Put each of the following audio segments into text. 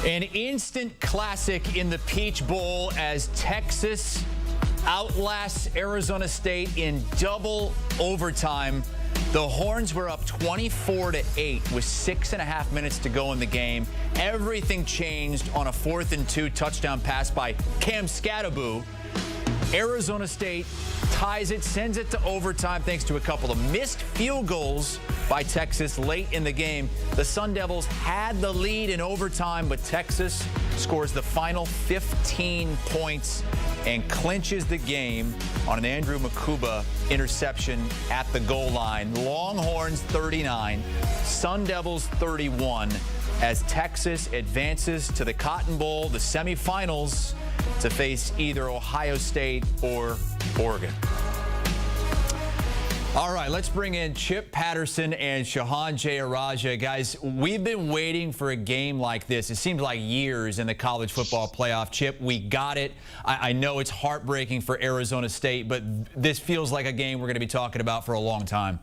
An instant classic in the Peach Bowl as Texas outlasts Arizona State in double overtime. The Horns were up 24-8 with 6.5 minutes to go in the game. Everything changed on a 4th and 2 touchdown pass by Cam Skattebo. Arizona State ties it, sends it to overtime thanks to a couple of missed field goals by Texas late in the game. The Sun Devils had the lead in overtime, but Texas scores the final 15 points and clinches the game on an Andrew Makuba interception at the goal line. Longhorns 39, Sun Devils 31, as Texas advances to the Cotton Bowl, the semifinals, to face either Ohio State or Oregon. All right, let's bring in Chip Patterson and Shehan Jeyarajah. Guys, we've been waiting for a game like this. It seems like years in the college football playoff. Chip, we got it. I know it's heartbreaking for Arizona State, but this feels like a game we're going to be talking about for a long time.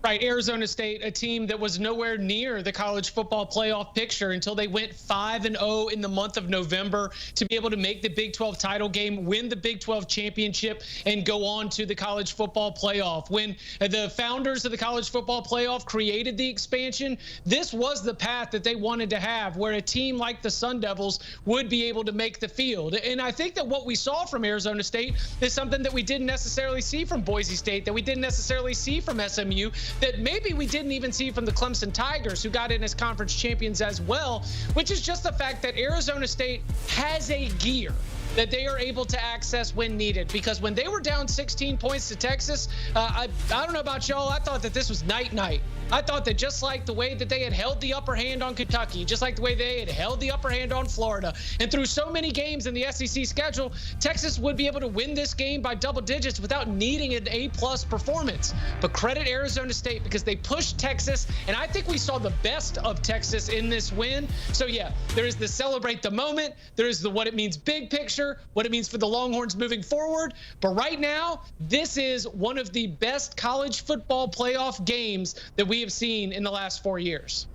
Right, Arizona State, a team that was nowhere near the college football playoff picture until they went 5-0 in the month of November to be able to make the Big 12 title game, win the Big 12 championship, and go on to the college football playoff. When the founders of the college football playoff created the expansion, this was the path that they wanted to have, where a team like the Sun Devils would be able to make the field. And I think that what we saw from Arizona State is something that we didn't necessarily see from Boise State, that we didn't necessarily see from SMU, that maybe we didn't even see from the Clemson Tigers, who got in as conference champions as well, which is just the fact that Arizona State has a gear that they are able to access when needed. Because when they were down 16 points to Texas, I don't know about y'all, I thought that this was night-night. I thought that just like the way that they had held the upper hand on Kentucky, just like the way they had held the upper hand on Florida, and through so many games in the SEC schedule, Texas would be able to win this game by double digits without needing an A-plus performance. But credit Arizona State because they pushed Texas, and I think we saw the best of Texas in this win. So yeah, there is the celebrate the moment, there is the what it means big picture, what it means for the Longhorns moving forward. But right now, this is one of the best college football playoff games that we have seen in the last 4 years.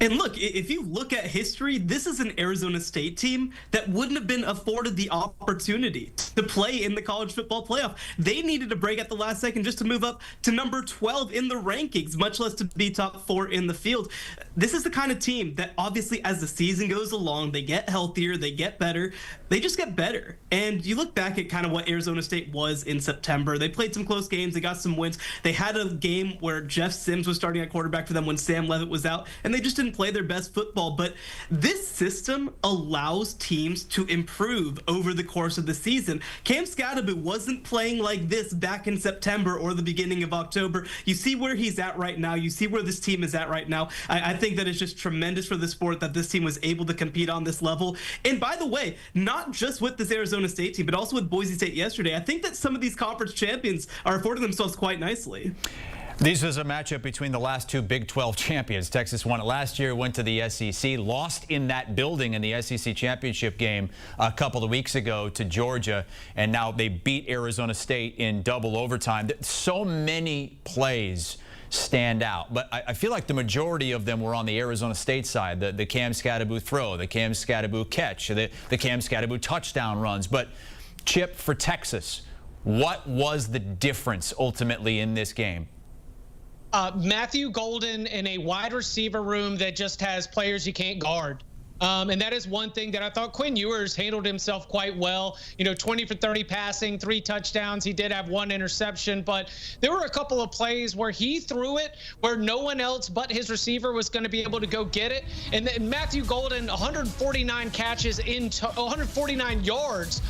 And look, if you look at history, this is an Arizona State team that wouldn't have been afforded the opportunity to play in the college football playoff. They needed a break at the last second just to move up to number 12 in the rankings, much less to be top 4 in the field. This is the kind of team that obviously as the season goes along, they get healthier, they get better, they just get better. And you look back at kind of what Arizona State was in September. They played some close games, they got some wins. They had a game where Jeff Sims was starting at quarterback for them when Sam Leavitt was out, and they just didn't play their best football. But this system allows teams to improve over the course of the season. Cam Skattebo wasn't playing like this back in September or the beginning of October. You see where he's at right now. You see where this team is at right now. I think that it's just tremendous for the sport that this team was able to compete on this level. And by the way, not just with this Arizona State team, but also with Boise State yesterday, I think that some of these conference champions are affording themselves quite nicely. This was a matchup between the last two Big 12 champions. Texas won it last year, went to the SEC, lost in that building in the SEC championship game a couple of weeks ago to Georgia, and now they beat Arizona State in double overtime. So many plays stand out, but I feel like the majority of them were on the Arizona State side. The Cam Skattebo throw, the Cam Skattebo catch, the Cam Skattebo touchdown runs. But Chip, for Texas, what was the difference ultimately in this game? Matthew Golden in a wide receiver room that just has players you can't guard. And that is one thing that I thought Quinn Ewers handled himself quite well. 20 for 30 passing, 3 touchdowns. He did have 1 interception, but there were a couple of plays where he threw it where no one else but his receiver was going to be able to go get it. And then Matthew Golden, 149 catches in 149 yards,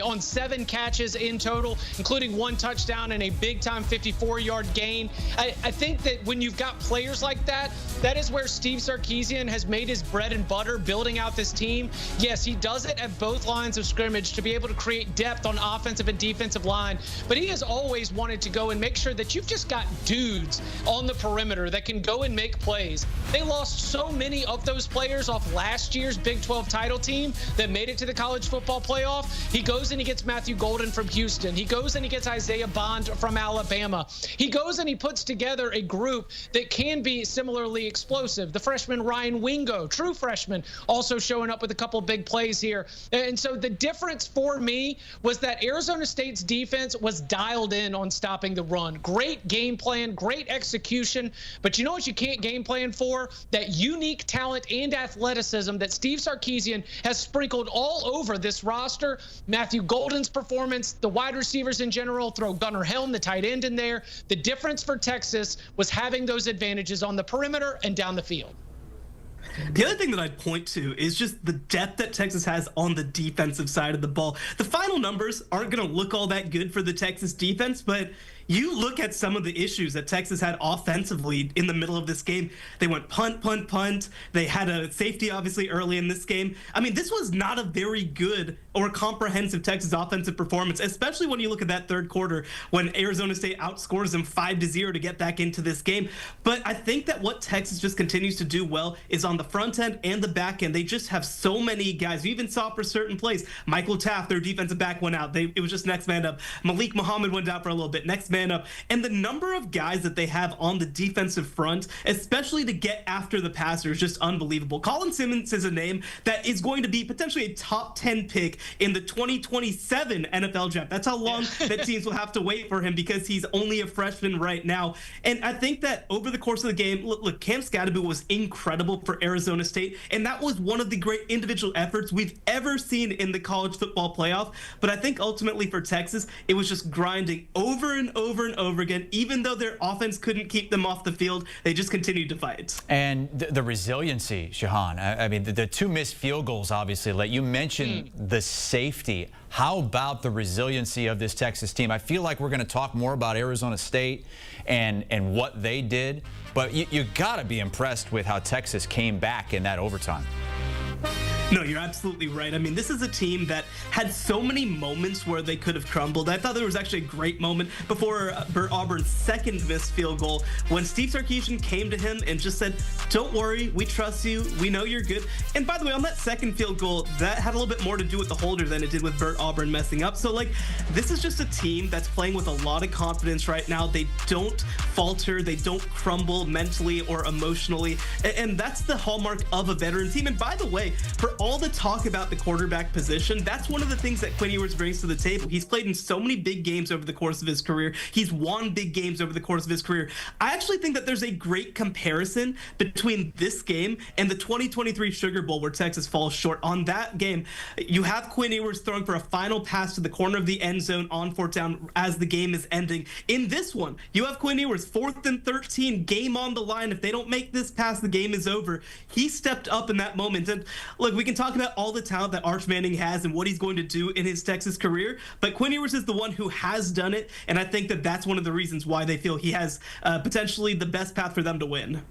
on 7 catches in total, including 1 touchdown and a big-time 54-yard gain. I think that when you've got players like that, that is where Steve Sarkisian has made his bread and butter, building out this team. Yes, he does it at both lines of scrimmage to be able to create depth on offensive and defensive line, but he has always wanted to go and make sure that you've just got dudes on the perimeter that can go and make plays. They lost so many of those players off last year's Big 12 title team that made it to the college football playoff. He goes and he gets Matthew Golden from Houston. He goes and he gets Isaiah Bond from Alabama. He goes and he puts together a group that can be similarly explosive. The freshman Ryan Wingo, true freshman, also showing up with a couple big plays here. And so the difference for me was that Arizona State's defense was dialed in on stopping the run. Great game plan, great execution. But you know what you can't game plan for? That unique talent and athleticism that Steve Sarkisian has sprinkled all over this roster. Matthew Golden's performance, the wide receivers in general, throw Gunnar Helm, the tight end, in there. The difference for Texas was having those advantages on the perimeter and down the field. The other thing that I'd point to is just the depth that Texas has on the defensive side of the ball. The final numbers aren't going to look all that good for the Texas defense, but you look at some of the issues that Texas had offensively in the middle of this game. They went punt, punt, punt. They had a safety, obviously, early in this game. I mean, this was not a very good or comprehensive Texas offensive performance, especially when you look at that third quarter when Arizona State outscores them 5-0 to get back into this game. But I think that what Texas just continues to do well is on the front end and the back end. They just have so many guys. We even saw for certain plays. Michael Taft, their defensive back, went out. It was just next man up. Malik Muhammad went out for a little bit. Next man up. And the number of guys that they have on the defensive front, especially to get after the passer, is just unbelievable. Colin Simmons is a name that is going to be potentially a top 10 pick in the 2027 NFL draft. That's how long that teams will have to wait for him because he's only a freshman right now. And I think that over the course of the game, look, Cam Scadaboo was incredible for Arizona State, and that was one of the great individual efforts we've ever seen in the college football playoff. But I think ultimately for Texas, it was just grinding over and over and over again. Even though their offense couldn't keep them off the field, they just continued to fight. And the resiliency, Shehan, I mean, the two missed field goals, obviously, like you mentioned, the safety. How about the resiliency of this Texas team? I feel like we're going to talk more about Arizona State and what they did, but you got to be impressed with how Texas came back in that overtime. No, you're absolutely right. I mean, this is a team that had so many moments where they could have crumbled. I thought there was actually a great moment before Bert Auburn's second missed field goal when Steve Sarkisian came to him and just said, "Don't worry, we trust you. We know you're good." And by the way, on that second field goal, that had a little bit more to do with the holder than it did with Bert Auburn messing up. So, like, this is just a team that's playing with a lot of confidence right now. They don't falter. They don't crumble mentally or emotionally. And that's the hallmark of a veteran team. And by the way, for all the talk about the quarterback position, that's one of the things that Quinn Ewers brings to the table. He's played in so many big games over the course of his career. He's won big games over the course of his career. I actually think that there's a great comparison between this game and the 2023 Sugar Bowl where Texas falls short. On that game, you have Quinn Ewers throwing for a final pass to the corner of the end zone on fourth down as the game is ending. In this one, you have Quinn Ewers, 4th and 13, game on the line. If they don't make this pass, the game is over. He stepped up in that moment. And look, we can talk about all the talent that Arch Manning has and what he's going to do in his Texas career, but Quinn Ewers is the one who has done it, and I think that that's one of the reasons why they feel he has potentially the best path for them to win.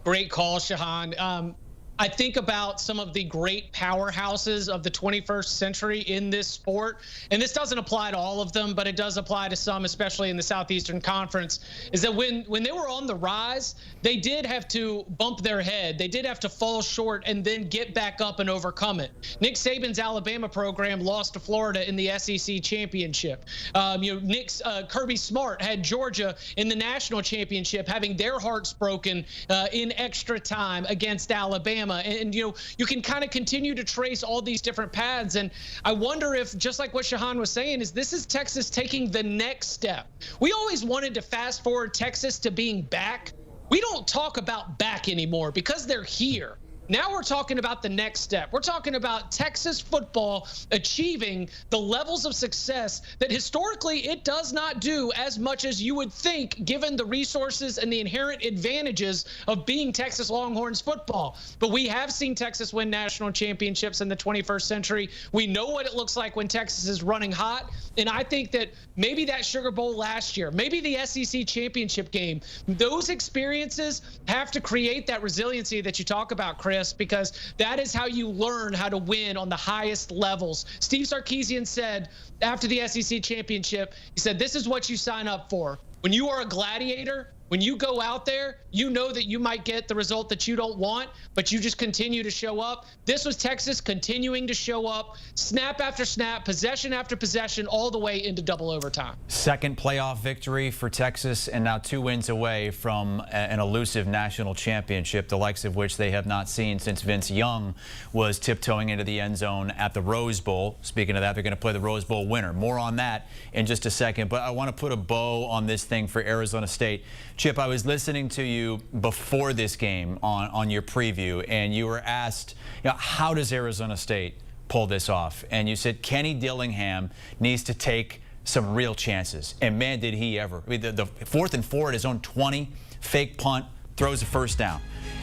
Great call, Shehan. I think about some of the great powerhouses of the 21st century in this sport, and this doesn't apply to all of them, but it does apply to some, especially in the Southeastern Conference, is that when they were on the rise, they did have to bump their head. They did have to fall short and then get back up and overcome it. Nick Saban's Alabama program lost to Florida in the SEC championship. Kirby Smart had Georgia in the national championship, having their hearts broken in extra time against Alabama. And you can kind of continue to trace all these different paths. And I wonder if, just like what Shehan was saying, this is Texas taking the next step. We always wanted to fast forward Texas to being back. We don't talk about back anymore because they're here. Now we're talking about the next step. We're talking about Texas football achieving the levels of success that historically it does not do as much as you would think, given the resources and the inherent advantages of being Texas Longhorns football. But we have seen Texas win national championships in the 21st century. We know what it looks like when Texas is running hot. And I think that maybe that Sugar Bowl last year, maybe the SEC championship game, those experiences have to create that resiliency that you talk about, Chris. Chris, because that is how you learn how to win on the highest levels. Steve Sarkisian said after the SEC championship, he said, this is what you sign up for. When you are a gladiator, when you go out there, you know that you might get the result that you don't want, but you just continue to show up. This was Texas continuing to show up, snap after snap, possession after possession, all the way into double overtime. Second playoff victory for Texas, and now 2 wins away from an elusive national championship, the likes of which they have not seen since Vince Young was tiptoeing into the end zone at the Rose Bowl. Speaking of that, they're going to play the Rose Bowl winner. More on that in just a second, but I want to put a bow on this thing for Arizona State. Chip, I was listening to you before this game on your preview, and you were asked, how does Arizona State pull this off? And you said Kenny Dillingham needs to take some real chances. And man, did he ever. I mean, the 4th and 4 at his own 20, fake punt, throws a first down.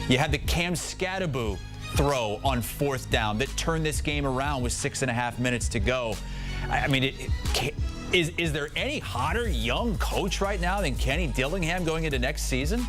You had the Cam Scattaboo throw on 4th down that turned this game around with 6.5 minutes to go. I mean, is there any hotter young coach right now than Kenny Dillingham going into next season?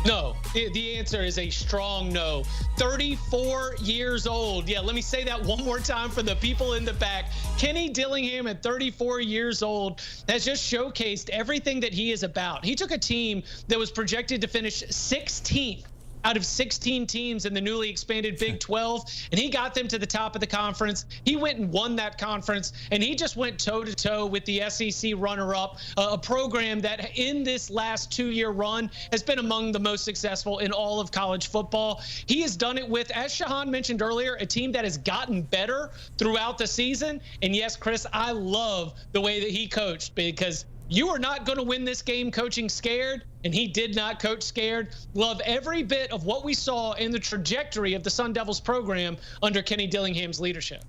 No. The answer is a strong no. 34 years old. Yeah, let me say that one more time for the people in the back. Kenny Dillingham at 34 years old has just showcased everything that he is about. He took a team that was projected to finish 16th out of 16 teams in the newly expanded Big 12, and he got them to the top of the conference. He went and won that conference, and he just went toe-to-toe with the SEC runner-up, a program that in this last 2-year run has been among the most successful in all of college football. He has done it with, as Shehan mentioned earlier, a team that has gotten better throughout the season. And yes, Chris, I love the way that he coached, because you are not going to win this game coaching scared, and he did not coach scared. Love every bit of what we saw in the trajectory of the Sun Devils program under Kenny Dillingham's leadership.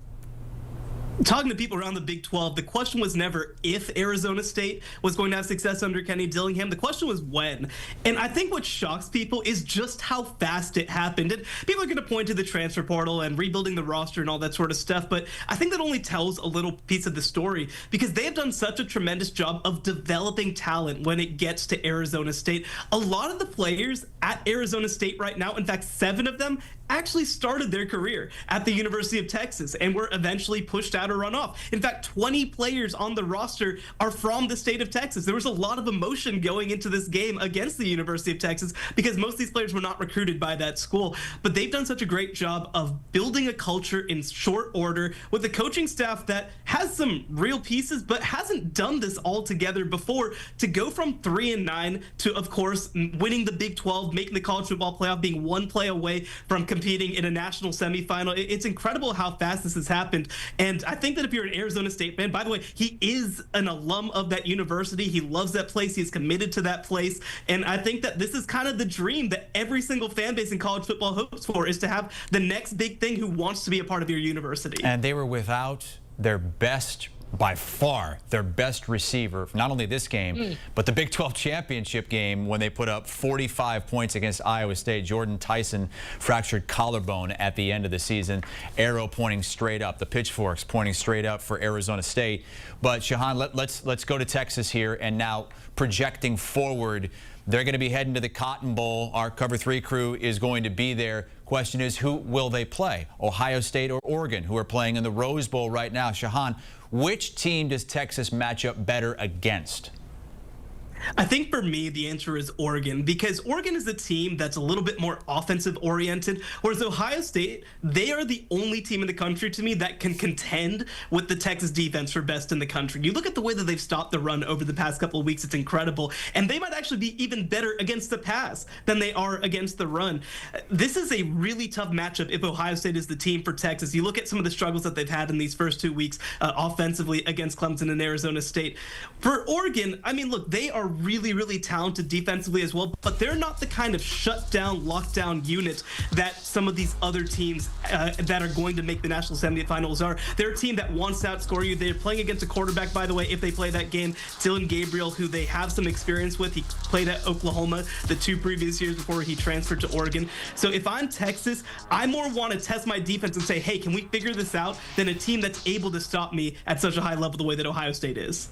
Talking to people around the Big 12, the question was never if Arizona State was going to have success under Kenny Dillingham. The question was when. And I think what shocks people is just how fast it happened. And people are going to point to the transfer portal and rebuilding the roster and all that sort of stuff, but I think that only tells a little piece of the story, because they have done such a tremendous job of developing talent when it gets to Arizona State. A lot of the players at Arizona State right now, in fact, 7 of them, actually started their career at the University of Texas and were eventually pushed out or run off. In fact, 20 players on the roster are from the state of Texas. There was a lot of emotion going into this game against the University of Texas because most of these players were not recruited by that school. But they've done such a great job of building a culture in short order with a coaching staff that has some real pieces but hasn't done this all together before. To go from 3-9 to, of course, winning the Big 12, making the college football playoff, being one play away from competing in a national semifinal. It's incredible how fast this has happened. And I think that if you're an Arizona State fan, by the way, he is an alum of that university. He loves that place. He's committed to that place. And I think that this is kind of the dream that every single fan base in college football hopes for, is to have the next big thing who wants to be a part of your university. And they were without their best, by far, their best receiver, not only this game, but the Big 12 championship game when they put up 45 points against Iowa State. Jordan Tyson fractured collarbone at the end of the season. Arrow pointing straight up, the pitchforks pointing straight up for Arizona State. But Shehan, let's go to Texas here, and now projecting forward. They're going to be heading to the Cotton Bowl. Our Cover 3 crew is going to be there. Question is, who will they play? Ohio State or Oregon, who are playing in the Rose Bowl right now. Shehan, which team does Texas match up better against? I think for me, the answer is Oregon, because Oregon is a team that's a little bit more offensive oriented, whereas Ohio State, they are the only team in the country to me that can contend with the Texas defense for best in the country. You look at the way that they've stopped the run over the past couple of weeks, it's incredible. And they might actually be even better against the pass than they are against the run. This is a really tough matchup if Ohio State is the team for Texas. You look at some of the struggles that they've had in these first 2 weeks offensively against Clemson and Arizona State. For Oregon, I mean, look, they are really, really talented defensively as well, but they're not the kind of shutdown, lockdown unit that some of these other teams that are going to make the national semifinals are. They're a team that wants to outscore you. They're playing against a quarterback, by the way, if they play that game, Dylan Gabriel, who they have some experience with. He played at Oklahoma the 2 previous years before he transferred to Oregon. So if I'm Texas, I more want to test my defense and say, hey, can we figure this out, than a team that's able to stop me at such a high level the way that Ohio State is.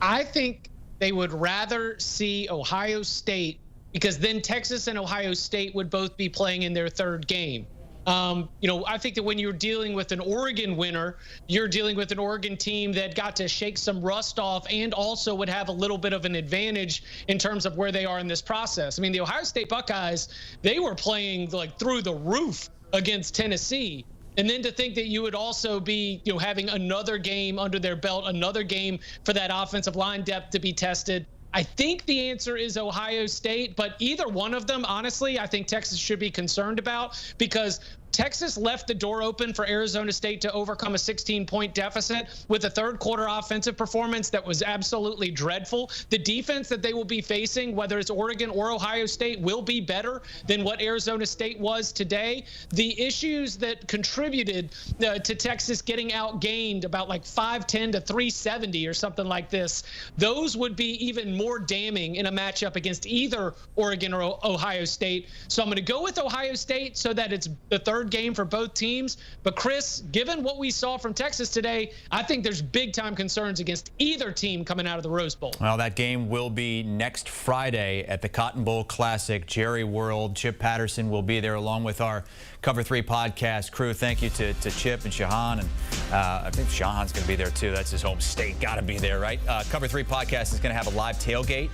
I think they would rather see Ohio State because then Texas and Ohio State would both be playing in their third game. I think that when you're dealing with an Oregon winner, you're dealing with an Oregon team that got to shake some rust off and also would have a little bit of an advantage in terms of where they are in this process. I mean, the Ohio State Buckeyes, they were playing like through the roof against Tennessee. And then to think that you would also be, having another game under their belt, another game for that offensive line depth to be tested. I think the answer is Ohio State, but either one of them, honestly, I think Texas should be concerned about, because Texas left the door open for Arizona State to overcome a 16-point deficit with a third quarter offensive performance that was absolutely dreadful. The defense that they will be facing, whether it's Oregon or Ohio State, will be better than what Arizona State was today. The issues that contributed to Texas getting outgained about like 510 to 370 or something like this, those would be even more damning in a matchup against either Oregon or Ohio State. So I'm going to go with Ohio State so that it's the third game for both teams. But Chris, given what we saw from Texas today, I think there's big time concerns against either team coming out of the Rose Bowl. Well, that game will be next Friday at the Cotton Bowl Classic, Jerry World. Chip Patterson will be there along with our Cover 3 podcast crew. Thank you to Chip and Shehan, and I think Shehan's going to be there too. That's his home state. Got to be there, right? Cover 3 podcast is going to have a live tailgate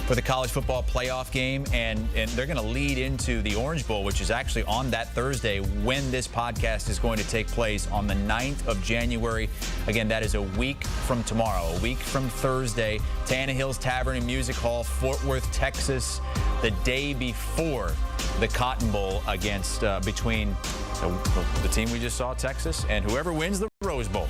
for the college football playoff game, and they're going to lead into the Orange Bowl, which is actually on that Thursday when this podcast is going to take place on the 9th of January. Again, that is a week from tomorrow, a week from Thursday. Tannehill's Tavern and Music Hall, Fort Worth, Texas, the day before the Cotton Bowl against between the team we just saw, Texas, and whoever wins the Rose Bowl.